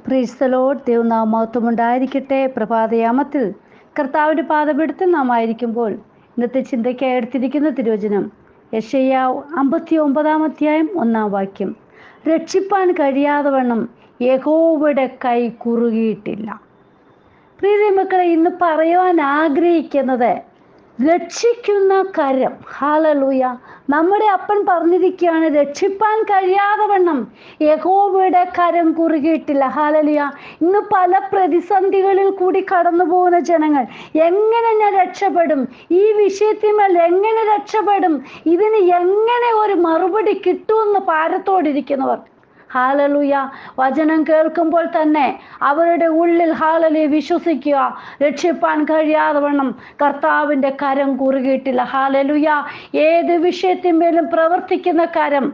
Praise the Lord. ദൈവനാമം ഉണ്ടായിരിക്കട്ടെ. പ്രഭാതയാമത്തിൽ കർത്താവിൻ്റെ പാദപീഠത്തിൽ നാം ആയിരിക്കുമ്പോൾ ഇന്നത്തെ ചിന്തയ്ക്കായി എടുത്തിരിക്കുന്ന തിരുവചനം യെശയ്യാവ് 59 അധ്യായം 1 വാക്യം. രക്ഷിപ്പാൻ കഴിയാതെ വണ്ണം യഹോവയുടെ കൈ കുറുകിയിട്ടില്ല. പ്രിയ മക്കളെ, ഇന്ന് പറയുവാൻ ആഗ്രഹിക്കുന്നത് രക്ഷിക്കുന്ന കരം. ഹല്ലേലൂയ. നമ്മുടെ അപ്പൻ പറഞ്ഞിരിക്കുകയാണ്, രക്ഷിപ്പാൻ കഴിയാതെ വണ്ണം യഹോവയുടെ കരം കുറുകിയിട്ടില്ല. ഹല്ലേലൂയ. ഇന്ന് പല പ്രതിസന്ധികളിൽ കൂടി കടന്നു പോകുന്ന ജനങ്ങൾ എങ്ങനെ ഞാൻ രക്ഷപ്പെടും, ഈ വിഷയത്തിന്മേൽ എങ്ങനെ രക്ഷപ്പെടും, ഇതിന് എങ്ങനെ ഒരു മറുപടി കിട്ടുമെന്ന് ഭാരത്തോടിരിക്കുന്നവർ, ഹല്ലേലൂയ, വചനം കേൾക്കുമ്പോൾ തന്നെ അവരുടെ ഉള്ളിൽ ഹല്ലേലൂയ വിശ്വസിക്കുക, രക്ഷിപ്പാൻ കഴിയാതെ വണ്ണം കർത്താവിൻ്റെ കരം കുറുകിയിട്ടില്ല. ഹല്ലേലൂയ. ഏത് വിഷയത്തിന്മേലും പ്രവർത്തിക്കുന്ന കരം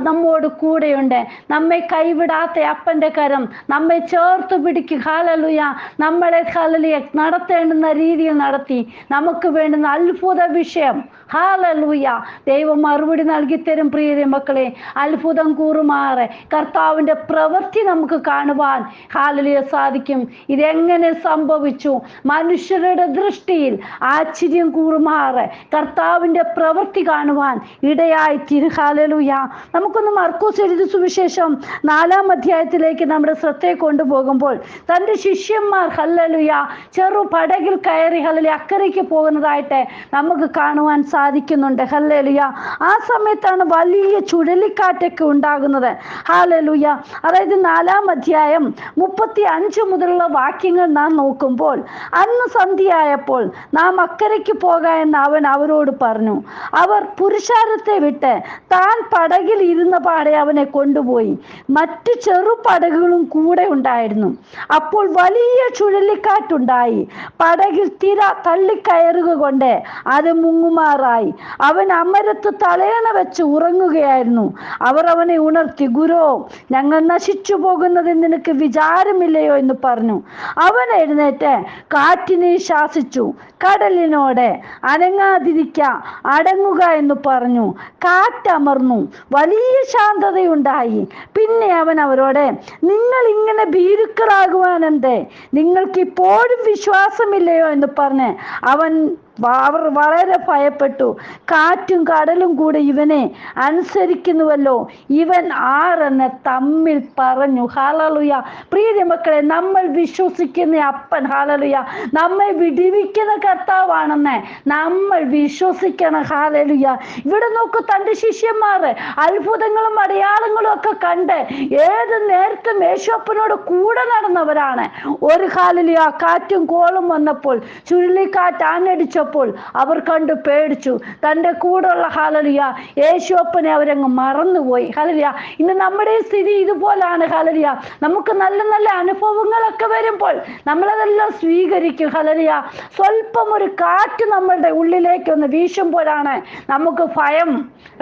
നമ്മോട് കൂടെയുണ്ട്. നമ്മെ കൈവിടാത്ത അപ്പൻ്റെ കരം നമ്മെ ചേർത്ത് പിടിക്കും. ഹല്ലേലൂയ. നമ്മളെ ഹല്ലേലൂയ നടത്തേണ്ടുന്ന രീതിയിൽ നടത്തി നമുക്ക് വേണ്ടുന്ന അത്ഭുത വിഷയം ഹല്ലേലൂയ ദൈവം മറുപടി നൽകി തരും. പ്രിയ മക്കളെ, അത്ഭുതം കൂറുമാറെ കർത്താവിൻ്റെ പ്രവൃത്തി നമുക്ക് കാണുവാൻ ഹല്ലേലൂയ സാധിക്കും. ഇതെങ്ങനെ സംഭവിച്ചു? മനുഷ്യരുടെ ദൃഷ്ടിയിൽ ആശ്ചര്യം കൂറുമാറെ കർത്താവിൻ്റെ പ്രവൃത്തി കാണുവാൻ ഇടയായി തീരും. ഹല്ലേലൂയ. നമുക്കൊന്ന് മർക്കോസ് എഴുതിയ സുവിശേഷം 4 അധ്യായത്തിലേക്ക് നമ്മുടെ ശ്രദ്ധയെ കൊണ്ടുപോകുമ്പോൾ തൻ്റെ ശിഷ്യന്മാർ ഹല്ലേലൂയ ചെറു പടകിൽ കയറി ഹല്ലേലൂയ അക്കരയ്ക്ക് പോകുന്നതായിട്ട് നമുക്ക് കാണുവാൻ സാധിക്കുന്നുണ്ട്. ഹല്ലേലൂയ. ആ സമയത്താണ് വലിയ ചുഴലിക്കാറ്റൊക്കെ ഉണ്ടാകുന്നത്. ഹല്ലേലൂയ. അതായത് 4 അധ്യായം 35 മുതലുള്ള വാക്യങ്ങൾ നാം നോക്കുമ്പോൾ, അന്ന് സന്ധ്യയായപ്പോൾ നാം അക്കരയ്ക്ക് പോകാം എന്ന് അവൻ അവരോട് പറഞ്ഞു. അവർ പുരുഷാരത്തെ വിട്ട് താൻ പടകിൽ ഇരുന്ന പാടെ അവനെ കൊണ്ടുപോയി. മറ്റു ചെറു പടകുകളും കൂടെ ഉണ്ടായിരുന്നു. അപ്പോൾ വലിയ ചുഴലിക്കാറ്റുണ്ടായി. പടകിൽ തിര തള്ളിക്കയറുക കൊണ്ട് അത് മുങ്ങുമാറായി. അവൻ അമരത്ത് തലയണ വെച്ച് ഉറങ്ങുകയായിരുന്നു. അവർ അവനെ ഉണർത്തി, ഗുരോ, ഞങ്ങൾ നശിച്ചു പോകുന്നതിന് നിനക്ക് വിചാരമില്ലയോ എന്ന് പറഞ്ഞു. അവൻ എഴുന്നേറ്റ് കാറ്റിനെ ശാസിച്ചു, കടലിനോട് അനങ്ങാതിരിക്ക, അടങ്ങുക എന്ന് പറഞ്ഞു. കാറ്റമർന്നു, വലിയ ശാന്തതയുണ്ടായി. പിന്നെ അവൻ അവരോട്, നിങ്ങൾ ഇങ്ങനെ ഭീരുക്കളാകുവാനെന്തേ? നിങ്ങൾക്ക് ഇപ്പോഴും വിശ്വാസമില്ലയോ എന്ന് പറഞ്ഞ് അവർ വളരെ ഭയപ്പെട്ടു. കാറ്റും കടലും കൂടെ ഇവനെ അനുസരിക്കുന്നുവല്ലോ, ഇവൻ ആരെന്ന് തമ്മിൽ പറഞ്ഞു. ഹല്ലേലൂയ. പ്രിയ മക്കളെ, നമ്മൾ വിശ്വസിക്കുന്ന അപ്പൻ ഹല്ലേലൂയ നമ്മെ വിടുവിക്കുന്ന കർത്താവാണെന്ന് നമ്മൾ വിശ്വസിക്കണം. ഹല്ലേലൂയ. ഇവിടെ നോക്കൂ, തൻ്റെ ശിഷ്യന്മാർ അത്ഭുതങ്ങളും അടയാളങ്ങളും ഒക്കെ കണ്ട് ഏത് നേരത്തും യേശുവപ്പനോട് കൂടെ നടന്നവരാണ്. ഒരു ഹല്ലേലൂയ കാറ്റും കോളും വന്നപ്പോൾ, ചുഴലിക്കാറ്റ് ആഞ്ഞടിച്ചപ്പോൾ അവർ കണ്ടു പേടിച്ചു. തൻ്റെ കൂടെയുള്ള ഹല്ലേലൂയ യേശുവപ്പനെ അവരങ്ങ് മറന്നുപോയി. ഹല്ലേലൂയ. ഇന്ന് നമ്മുടെ സ്ഥിതി ഇതുപോലാണ്. ഹല്ലേലൂയ. നമുക്ക് നല്ല നല്ല അനുഭവങ്ങളൊക്കെ വരുമ്പോൾ നമ്മളതെല്ലാം സ്വീകരിക്കും. ഹല്ലേലൂയ. സ്വല്പം ഒരു കാറ്റ് നമ്മളുടെ ഉള്ളിലേക്ക് ഒന്ന് വീശുമ്പോഴാണ് നമുക്ക് ഭയം.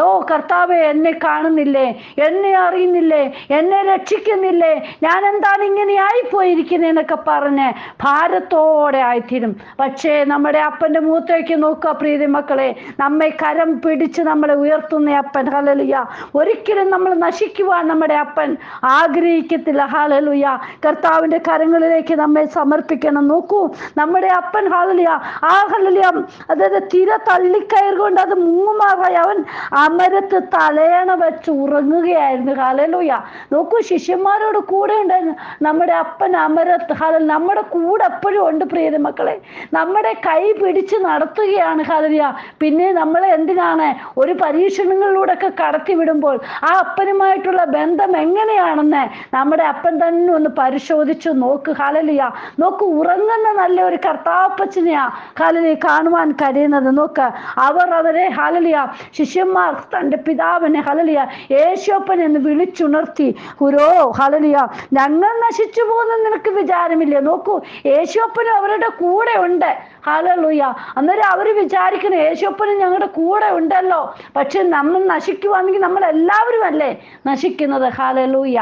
ഓ കർത്താവേ, എന്നെ കാണുന്നില്ലേ, എന്നെ അറിയുന്നില്ലേ, എന്നെ രക്ഷിക്കുന്നില്ലേ, ഞാൻ എന്താണ് ഇങ്ങനെ ആയിപ്പോയിരിക്കുന്നതെന്നൊക്കെ പറഞ്ഞ് ഭാരത്തോടെ ആയിത്തീരും. പക്ഷേ നമ്മുടെ അപ്പൻ്റെ മുഖത്തേക്ക് നോക്കുക പ്രിയ മക്കളെ, നമ്മെ കരം പിടിച്ച് നമ്മളെ ഉയർത്തുന്ന അപ്പൻ. ഹല്ലേലൂയ. ഒരിക്കലും നമ്മൾ നശിക്കുവാൻ നമ്മുടെ അപ്പൻ ആഗ്രഹിക്കത്തില്ല. ഹല്ലേലൂയ. കർത്താവിൻ്റെ കരങ്ങളിലേക്ക് നമ്മെ സമർപ്പിക്കണം. നോക്കൂ, നമ്മുടെ അപ്പൻ ഹല്ലേലൂയ ആ ഹല്ലേലൂയ അതായത് തിര തള്ളിക്കയറുകൊണ്ട് അത് മുങ്ങുമാറായി അവൻ അമരത്ത് തലയണ വെച്ച് ഉറങ്ങുകയായിരുന്നു. ഹല്ലേലൂയ. നോക്കൂ, ശിഷ്യന്മാരോട് കൂടെ ഉണ്ടായിരുന്നു നമ്മുടെ അപ്പൻ അമരത്ത്. ഹല്ലേലൂയ. നമ്മുടെ കൂടെ എപ്പോഴും ഉണ്ട് പ്രിയ മക്കളെ. നമ്മുടെ കൈ പിടിച്ച് നടത്തുകയാണ്. ഹല്ലേലൂയ. പിന്നെ നമ്മളെ എന്തിനാണ് ഒരു പരീക്ഷണങ്ങളിലൂടെ ഒക്കെ കടത്തി വിടുമ്പോൾ ആ അപ്പനുമായിട്ടുള്ള ബന്ധം എങ്ങനെയാണെന്ന് നമ്മുടെ അപ്പൻ തന്നെ ഒന്ന് പരിശോധിച്ചു നോക്ക്. ഹല്ലേലൂയ. നോക്കൂ, ഉറങ്ങുന്ന നല്ല ഒരു കർത്താപ്പച്ചനെയാ ഹല്ലേലൂയ കാണുവാൻ കഴിയുന്നത്. നോക്ക്, അവരെ ഹല്ലേലൂയ ശിഷ്യന്മാർ തൻ്റെ പിതാവിനെ ഹല്ലേലൂയ യേശുവപ്പൻ എന്ന് വിളിച്ചുണർത്തി, ഗുരോ ഹല്ലേലൂയ ഞങ്ങൾ നശിച്ചു പോകുന്ന നിനക്ക് വിചാരമില്ലേ? നോക്കൂ, യേശുവപ്പനും അവരുടെ കൂടെ ഉണ്ട്. ഹല്ലേലൂയ. അന്നേരം അവർ വിചാരിക്കണം യേശുപ്പനും ഞങ്ങളുടെ കൂടെ ഉണ്ടല്ലോ, പക്ഷെ നമ്മൾ നശിക്കുവാണെങ്കിൽ നമ്മൾ എല്ലാവരും അല്ലേ നശിക്കുന്നത്. ഹല്ലേലൂയ.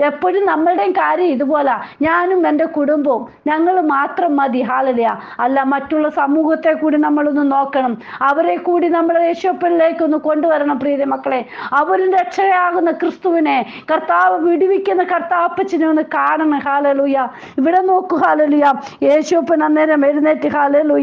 എപ്പോഴും നമ്മളുടെയും കാര്യം ഇതുപോലെ, ഞാനും എൻ്റെ കുടുംബവും ഞങ്ങൾ മാത്രം മതി. ഹല്ലേലൂയ. അല്ല, മറ്റുള്ള സമൂഹത്തെ കൂടി നമ്മളൊന്ന് നോക്കണം, അവരെ കൂടി നമ്മൾ യേശുപ്പനിലേക്കൊന്ന് കൊണ്ടുവരണം. പ്രിയ മക്കളെ, അവരും രക്ഷയാകുന്ന ക്രിസ്തുവിനെ, കർത്താവ് വിടുവിക്കുന്ന കർത്താപ്പച്ചനെ ഒന്ന് കാണണം. ഹല്ലേലൂയ. ഇവിടെ നോക്കൂ. ഹല്ലേലൂയ. യേശുപ്പൻ അന്നേരം എഴുന്നേറ്റ് ഹല്ലേലൂയ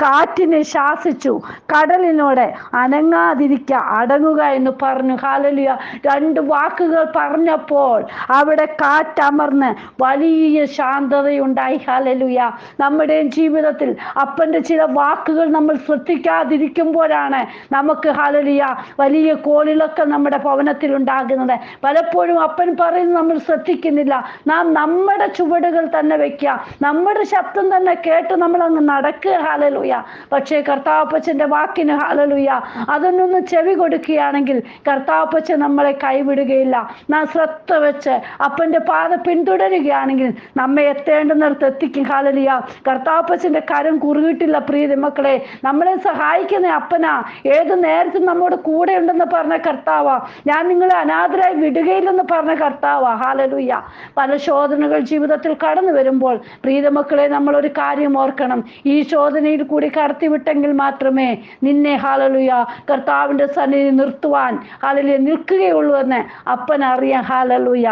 കാറ്റിനെ ശാസിച്ചു, കടലിനോട് അനങ്ങാതിരിക്കുക, അടങ്ങുക എന്ന് പറഞ്ഞു. ഹല്ലേലൂയ. രണ്ട് വാക്കുകൾ പറഞ്ഞപ്പോൾ അവിടെ കാറ്റമർന്ന് വലിയ ശാന്തതയുണ്ടായി. ഹല്ലേലൂയ. നമ്മുടെയും ജീവിതത്തിൽ അപ്പൻ്റെ ചില വാക്കുകൾ നമ്മൾ ശ്രദ്ധിക്കാതിരിക്കുമ്പോഴാണ് നമുക്ക് ഹല്ലേലൂയ വലിയ കോളിളക്കം നമ്മുടെ ഭവനത്തിൽ ഉണ്ടാകുന്നത്. പലപ്പോഴും അപ്പൻ പറയുന്നത് നമ്മൾ ശ്രദ്ധിക്കുന്നില്ല. നാം നമ്മുടെ ചുവടുകൾ തന്നെ വെക്കുക, നമ്മുടെ ശബ്ദം തന്നെ കേട്ട് നമ്മൾ അങ്ങ് നടക്കുക. ഹല്ലേലൂയ. പക്ഷേ കർത്താപ്പച്ചൻ്റെ വാക്കിന് ഹല്ലേലൂയ അതൊന്നൊന്ന് ചെവി കൊടുക്കുകയാണെങ്കിൽ കർത്താപ്പച്ചൻ നമ്മളെ കൈവിടുകയില്ല. നാം ശ്രദ്ധ വെച്ച് അപ്പൻ്റെ പാത പിന്തുടരുകയാണെങ്കിൽ നമ്മെ എത്തേണ്ടുന്നിടത്ത് എത്തിക്കും. ഹല്ലേലൂയ. കർത്താപ്പച്ചൻ്റെ കരം കുറുകിട്ടില്ല. പ്രിയ മക്കളെ, നമ്മളെ സഹായിക്കുന്ന അപ്പനാ, ഏത് നേരത്തും നമ്മോട് കൂടെ ഉണ്ടെന്ന് പറഞ്ഞ കർത്താവാ, ഞാൻ നിങ്ങളെ അനാഥരായി വിടുകയില്ലെന്ന് പറഞ്ഞ കർത്താവാ. ഹല്ലേലൂയ. പല ശോധനകൾ ജീവിതത്തിൽ കടന്നു വരുമ്പോൾ പ്രിയ മക്കളെ, നമ്മളൊരു കാര്യം ഓർക്കണം, ഈ ശോധനയിൽ കൂടി കടത്തിവിട്ടെങ്കിൽ മാത്രമേ നിന്നെ ഹല്ലേലൂയ കർത്താവിൻ്റെ സന്നിധി നിർത്തുവാൻ ഹല്ലേലൂയ നിൽക്കുകയുള്ളൂ എന്ന് അപ്പൻ അറിയാം. ഹല്ലേലൂയ.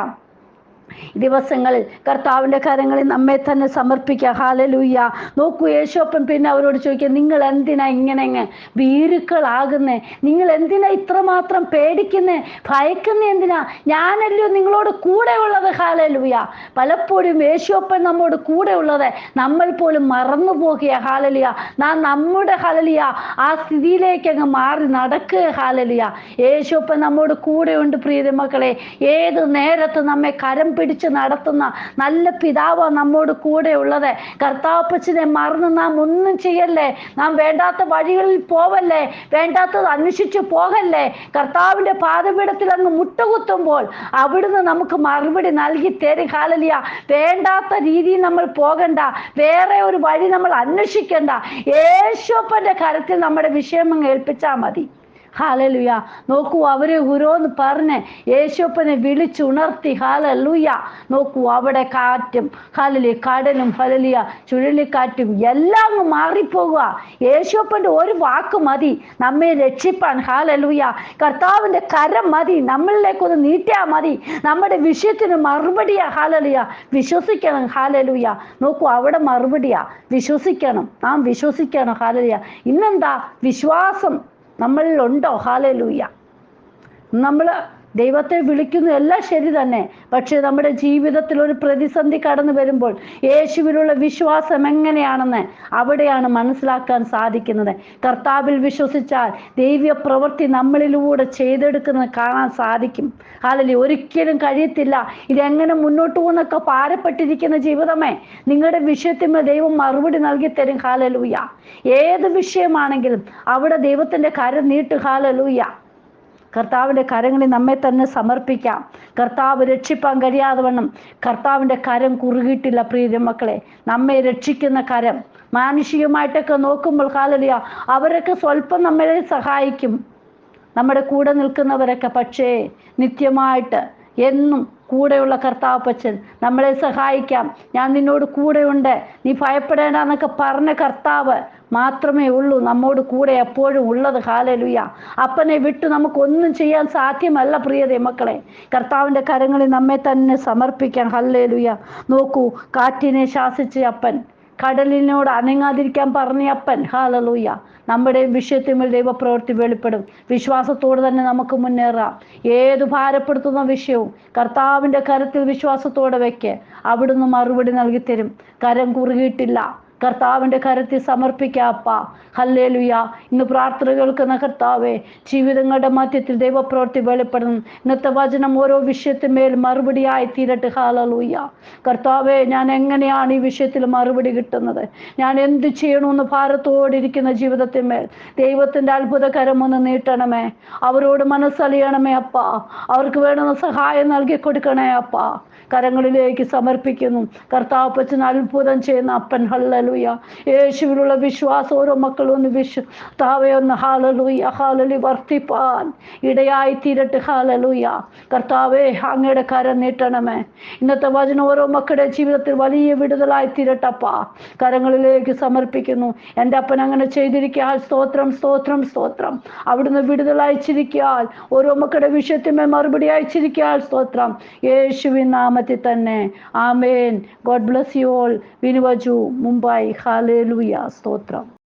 ദിവസങ്ങളിൽ കർത്താവിൻ്റെ കരങ്ങളിൽ നമ്മെ തന്നെ സമർപ്പിക്കുക. ഹല്ലേലൂയ. നോക്കൂ, യേശുപ്പൻ പിന്നെ അവരോട് ചോദിക്കുക, നിങ്ങൾ എന്തിനാ ഇങ്ങനെ ഭീരുക്കളാകുന്നേ? നിങ്ങൾ എന്തിനാ ഇത്രമാത്രം പേടിക്കുന്നേ, ഭയക്കുന്നേ എന്തിനാ? ഞാനല്ലോ നിങ്ങളോട് കൂടെ ഉള്ളത്. ഹല്ലേലൂയ. പലപ്പോഴും യേശുപ്പൻ നമ്മോട് കൂടെ ഉള്ളത് നമ്മൾ പോലും മറന്നു പോകുക. ഹല്ലേലൂയ. നാം നമ്മുടെ ഹല്ലേലൂയ ആ സ്ഥിതിയിലേക്ക് അങ്ങ് മാറി നടക്കുക. ഹല്ലേലൂയ. യേശുപ്പൻ നമ്മോട് കൂടെ ഉണ്ട്. പ്രിയ മക്കളെ, ഏത് നേരത്ത് നമ്മെ കരം പിടിച്ച് നടത്തുന്ന നല്ല പിതാവ് നമ്മോട് കൂടെ ഉള്ളത്. കർത്താപ്പച്ചനെ മറന്ന് നാം ഒന്നും ചെയ്യല്ലേ, നാം വേണ്ടാത്ത വഴികളിൽ പോവല്ലേ, വേണ്ടാത്തത് അന്വേഷിച്ച് പോകല്ലേ. കർത്താവിൻ്റെ പാദപീഠത്തിൽ അങ്ങ് മുട്ടുകുത്തുമ്പോൾ അവിടുന്ന് നമുക്ക് മറുപടി നൽകി തരും. ഹല്ലേലൂയ. വേണ്ടാത്ത രീതിയിൽ നമ്മൾ പോകണ്ട, വേറെ ഒരു വഴി നമ്മൾ അന്വേഷിക്കണ്ട. യേശുപ്പൻ്റെ കരത്തിൽ നമ്മുടെ വിഷയം അങ്ങ് ഏൽപ്പിച്ചാൽ മതി. ഹല്ലേലൂയ. നോക്കൂ, അവരെ ഓരോന്ന് പറഞ്ഞ് യേശുപ്പനെ വിളിച്ചുണർത്തി. ഹല്ലേലൂയ. നോക്കൂ, അവിടെ കാറ്റും ഹല്ലേലൂയ കടലും ഹല്ലേലൂയ ചുഴലിക്കാറ്റും എല്ലാം അങ്ങ് മാറിപ്പോകുക. യേശുപ്പൻ്റെ ഒരു വാക്ക് മതി നമ്മെ രക്ഷിപ്പാൻ. ഹല്ലേലൂയ. കർത്താവിൻ്റെ കരം മതി, നമ്മളിലേക്കൊന്ന് നീട്ടിയാൽ മതി, നമ്മുടെ വിഷയത്തിന് മറുപടിയാ. ഹല്ലേലൂയ. വിശ്വസിക്കണം. ഹല്ലേലൂയ. നോക്കൂ, അവിടെ മറുപടിയാ. വിശ്വസിക്കണം, നാം വിശ്വസിക്കണം. ഹല്ലേലൂയ. ഇന്നെന്താ വിശ്വാസം നമ്മളിലുണ്ടോ? ഹല്ലേലൂയ. നമ്മൾ ദൈവത്തെ വിളിക്കുന്നു, എല്ലാം ശരി തന്നെ. പക്ഷേ നമ്മുടെ ജീവിതത്തിൽ ഒരു പ്രതിസന്ധി കടന്നു വരുമ്പോൾ യേശുവിലുള്ള വിശ്വാസം എങ്ങനെയാണെന്ന് അവിടെയാണ് മനസ്സിലാക്കാൻ സാധിക്കുന്നത്. കർത്താവിൽ വിശ്വസിച്ചാൽ ദൈവീയ പ്രവൃത്തി നമ്മളിലൂടെ ചെയ്തെടുക്കുന്നത് കാണാൻ സാധിക്കും. ഹല്ലേലൂയ. ഒരിക്കലും കഴിയത്തില്ല. ഇതെങ്ങനെ മുന്നോട്ട് പോകുന്നൊക്കെ ഭാരപ്പെട്ടിരിക്കുന്ന ജീവിതമേ, നിങ്ങളുടെ വിഷയത്തിന് ദൈവം മറുപടി നൽകി തരും. ഹല്ലേലൂയ. ഏത് വിഷയമാണെങ്കിലും അവിടെ ദൈവത്തിൻ്റെ കരം നീട്ട്. ഹല്ലേലൂയ. കർത്താവിൻ്റെ കരങ്ങളിൽ നമ്മെ തന്നെ സമർപ്പിക്കാം. കർത്താവ് രക്ഷിപ്പാൻ കഴിയാതെ വണ്ണം കർത്താവിൻ്റെ കരം കുറുകിയിട്ടില്ല. പ്രിയ മക്കളെ, നമ്മെ രക്ഷിക്കുന്ന കരം മാനുഷികമായിട്ടൊക്കെ നോക്കുമ്പോൾ ഹല്ലേലൂയ അവരൊക്കെ സ്വല്പം നമ്മളെ സഹായിക്കും, നമ്മുടെ കൂടെ നിൽക്കുന്നവരൊക്കെ. പക്ഷേ നിത്യമായിട്ട് എന്നും കൂടെയുള്ള കർത്താപ്പച്ചൻ നമ്മളെ സഹായിക്കാം. ഞാൻ നിന്നോട് കൂടെയുണ്ട്, നീ ഭയപ്പെടേണ്ട എന്നൊക്കെ പറഞ്ഞ കർത്താവ് മാത്രമേ ഉള്ളൂ നമ്മോട് കൂടെ എപ്പോഴും ഉള്ളത്. ഹല്ലേലൂയ. അപ്പനെ വിട്ടു നമുക്കൊന്നും ചെയ്യാൻ സാധ്യമല്ല. പ്രിയതേ മക്കളെ, കർത്താവിൻ്റെ കരങ്ങളിൽ നമ്മെ തന്നെ സമർപ്പിക്കാൻ. ഹല്ലേലൂയ. നോക്കൂ, കാറ്റിനെ ശാസിച്ച അപ്പൻ, കടലിനോട് അനങ്ങാതിരിക്കാൻ പറഞ്ഞ അപ്പൻ. ഹല്ലേലൂയ. നമ്മുടെ വിഷയത്തിൽ ദൈവപ്രവൃത്തി വെളിപ്പെടും. വിശ്വാസത്തോട് തന്നെ നമുക്ക് മുന്നേറാം. ഏത് ഭാരപ്പെടുത്തുന്ന വിഷയവും കർത്താവിൻ്റെ കരത്തിൽ വിശ്വാസത്തോടെ വയ്ക്ക്, അവിടുന്ന് മറുപടി നൽകി തരും. കരം കുറുകിയിട്ടില്ല, കർത്താവിൻ്റെ കരത്തിൽ സമർപ്പിക്കാപ്പ. ഹല്ലേലൂയ. ഇന്ന് പ്രാർത്ഥന കേൾക്കുന്ന കർത്താവേ, ജീവിതങ്ങളുടെ മധ്യത്തിൽ ദൈവപ്രവൃത്തി വെളിപ്പെടുന്നു. ഇന്നത്തെ വചനം ഓരോ വിഷയത്തിന്മേൽ മറുപടിയായി തീരട്ടെ. ഹല്ലേലൂയ. കർത്താവേ, ഞാൻ എങ്ങനെയാണ് ഈ വിഷയത്തിൽ മറുപടി കിട്ടുന്നത്, ഞാൻ എന്ത് ചെയ്യണമെന്ന് ഭാരത്തോടിരിക്കുന്ന ജീവിതത്തിന്മേൽ ദൈവത്തിൻ്റെ അത്ഭുതകരം ഒന്ന് നീട്ടണമേ. അവരോട് മനസ്സലിയണമേ അപ്പ. അവർക്ക് വേണ്ടുന്ന സഹായം നൽകി കൊടുക്കണേ അപ്പ. കരങ്ങളിലേക്ക് സമർപ്പിക്കുന്നു. കർത്താവ് അപ്പച്ചൻ അത്ഭുതം ചെയ്യുന്ന അപ്പൻ. ഹല്ലേലൂയ. യേശുവിലുള്ള വിശ്വാസം ഓരോ മക്കളും ഒന്ന് താവേ ഒന്ന് ഹാലലൂയ ഹാലലി വർത്തിപ്പാൻ ഇടയായി തീരട്ടെ. ഹാലലൂയ. കർത്താവേ, അങ്ങയുടെ കരം നീട്ടണമേ. ഇന്നത്തെ വചനം ഓരോ മക്കളുടെ ജീവിതത്തിൽ വലിയ വിടുതലായി തീരട്ടപ്പാ. കരങ്ങളിലേക്ക് സമർപ്പിക്കുന്നു. എൻ്റെ അപ്പൻ അങ്ങനെ ചെയ്തിരിക്കാൻ സ്തോത്രം, സ്തോത്രം, സ്തോത്രം. അവിടുന്ന് വിടുതൽ അയച്ചിരിക്കാൻ, ഓരോ മക്കളുടെ വിഷയത്തിന്മേൽ മറുപടി അയച്ചിരിക്കാൻ സ്തോത്രം. യേശുവിൻ നാമത്തിൽ തന്നെ. ആമേൻ. God bless you all. വിനുവജു, മുംബൈ. ഹാലേലൂയ. സ്തോത്രം.